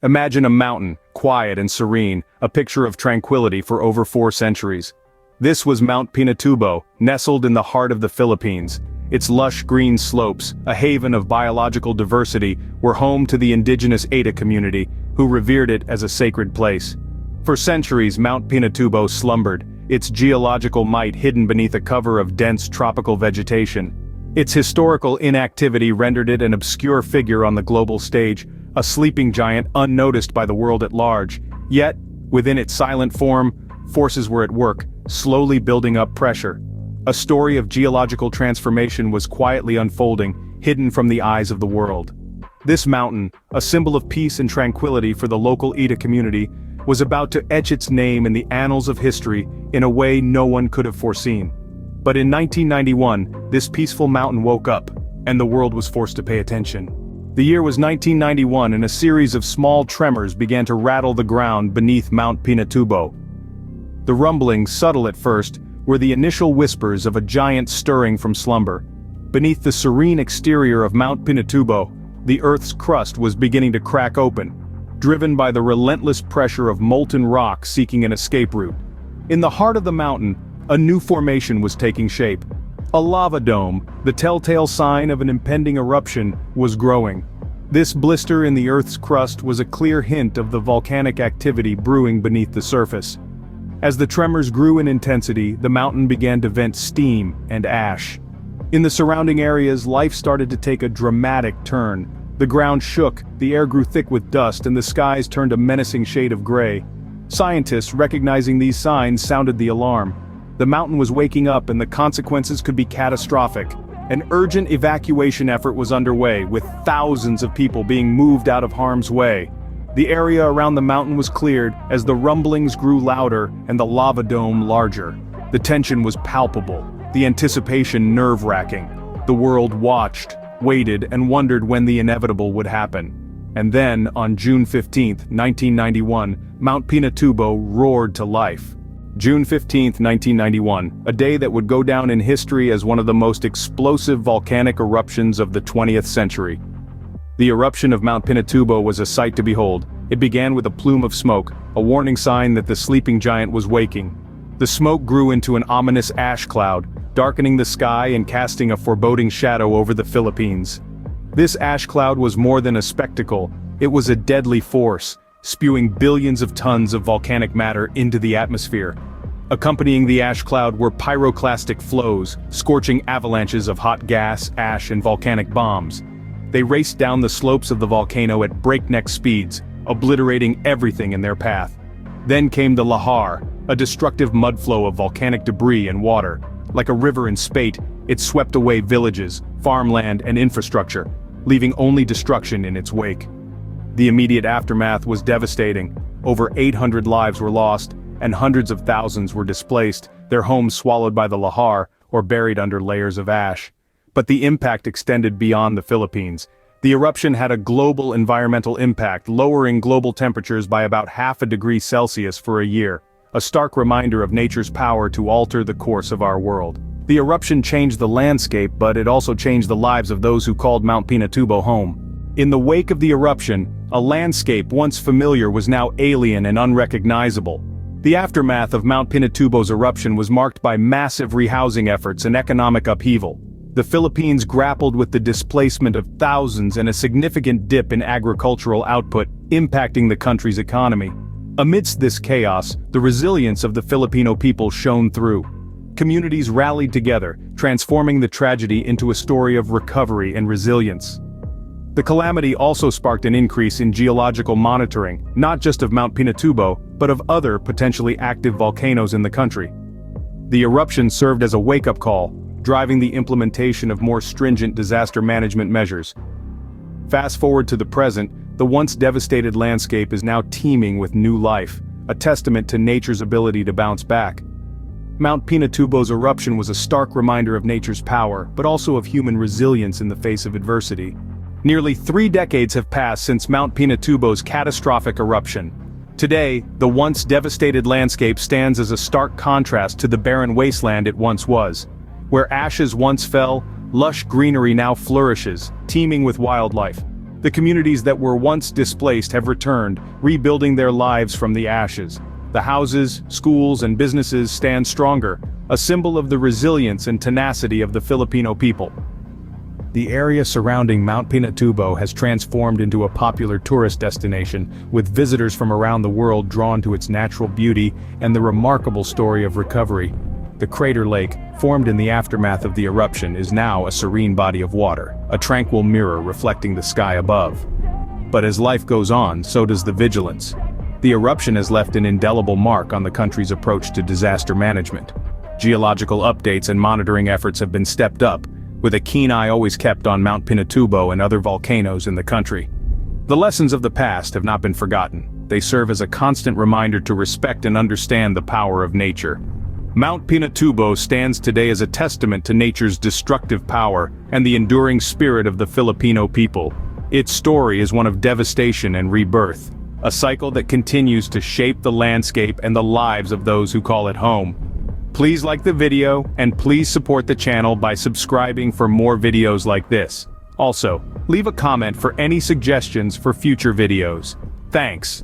Imagine a mountain, quiet and serene, a picture of tranquility for over 4 centuries. This was Mount Pinatubo, nestled in the heart of the Philippines. Its lush green slopes, a haven of biological diversity, were home to the indigenous Aeta community, who revered it as a sacred place. For centuries, Mount Pinatubo slumbered, its geological might hidden beneath a cover of dense tropical vegetation. Its historical inactivity rendered it an obscure figure on the global stage, a sleeping giant unnoticed by the world at large. Yet, within its silent form, forces were at work, slowly building up pressure. A story of geological transformation was quietly unfolding, hidden from the eyes of the world. This mountain, a symbol of peace and tranquility for the local Aeta community, was about to etch its name in the annals of history in a way no one could have foreseen. But in 1991, this peaceful mountain woke up, and the world was forced to pay attention. The year was 1991, and a series of small tremors began to rattle the ground beneath Mount Pinatubo. The rumblings, subtle at first, were the initial whispers of a giant stirring from slumber. Beneath the serene exterior of Mount Pinatubo, the Earth's crust was beginning to crack open, driven by the relentless pressure of molten rock seeking an escape route. In the heart of the mountain, a new formation was taking shape. A lava dome, the telltale sign of an impending eruption, was growing. This blister in the Earth's crust was a clear hint of the volcanic activity brewing beneath the surface. As the tremors grew in intensity, the mountain began to vent steam and ash. In the surrounding areas, life started to take a dramatic turn. The ground shook, the air grew thick with dust, and the skies turned a menacing shade of gray. Scientists, recognizing these signs, sounded the alarm. The mountain was waking up, and the consequences could be catastrophic. An urgent evacuation effort was underway, with thousands of people being moved out of harm's way. The area around the mountain was cleared as the rumblings grew louder and the lava dome larger. The tension was palpable, the anticipation nerve-wracking. The world watched, waited, and wondered when the inevitable would happen. And then, on June 15, 1991, Mount Pinatubo roared to life. June 15, 1991, a day that would go down in history as one of the most explosive volcanic eruptions of the 20th century. The eruption of Mount Pinatubo was a sight to behold. It began with a plume of smoke, a warning sign that the sleeping giant was waking. The smoke grew into an ominous ash cloud, darkening the sky and casting a foreboding shadow over the Philippines. This ash cloud was more than a spectacle, it was a deadly force, spewing billions of tons of volcanic matter into the atmosphere. Accompanying the ash cloud were pyroclastic flows, scorching avalanches of hot gas, ash, and volcanic bombs. They raced down the slopes of the volcano at breakneck speeds, obliterating everything in their path. Then came the lahar, a destructive mudflow of volcanic debris and water. Like a river in spate, it swept away villages, farmland, and infrastructure, leaving only destruction in its wake. The immediate aftermath was devastating. Over 800 lives were lost, and hundreds of thousands were displaced, their homes swallowed by the lahar or buried under layers of ash. But the impact extended beyond the Philippines. The eruption had a global environmental impact, lowering global temperatures by about 0.5 degrees Celsius for a year, a stark reminder of nature's power to alter the course of our world. The eruption changed the landscape, but it also changed the lives of those who called Mount Pinatubo home. In the wake of the eruption, a landscape once familiar was now alien and unrecognizable. The aftermath of Mount Pinatubo's eruption was marked by massive rehousing efforts and economic upheaval. The Philippines grappled with the displacement of thousands and a significant dip in agricultural output, impacting the country's economy. Amidst this chaos, the resilience of the Filipino people shone through. Communities rallied together, transforming the tragedy into a story of recovery and resilience. The calamity also sparked an increase in geological monitoring, not just of Mount Pinatubo, but of other potentially active volcanoes in the country. The eruption served as a wake-up call, driving the implementation of more stringent disaster management measures. Fast forward to the present, the once devastated landscape is now teeming with new life, a testament to nature's ability to bounce back. Mount Pinatubo's eruption was a stark reminder of nature's power, but also of human resilience in the face of adversity. Nearly 3 decades have passed since Mount Pinatubo's catastrophic eruption. Today, the once devastated landscape stands as a stark contrast to the barren wasteland it once was. Where ashes once fell, lush greenery now flourishes, teeming with wildlife. The communities that were once displaced have returned, rebuilding their lives from the ashes. The houses, schools, and businesses stand stronger, a symbol of the resilience and tenacity of the Filipino people. The area surrounding Mount Pinatubo has transformed into a popular tourist destination, with visitors from around the world drawn to its natural beauty and the remarkable story of recovery. The crater lake, formed in the aftermath of the eruption, is now a serene body of water, a tranquil mirror reflecting the sky above. But as life goes on, so does the vigilance. The eruption has left an indelible mark on the country's approach to disaster management. Geological updates and monitoring efforts have been stepped up, with a keen eye always kept on Mount Pinatubo and other volcanoes in the country. The lessons of the past have not been forgotten. They serve as a constant reminder to respect and understand the power of nature. Mount Pinatubo stands today as a testament to nature's destructive power and the enduring spirit of the Filipino people. Its story is one of devastation and rebirth, a cycle that continues to shape the landscape and the lives of those who call it home. Please like the video, and please support the channel by subscribing for more videos like this. Also, leave a comment for any suggestions for future videos. Thanks.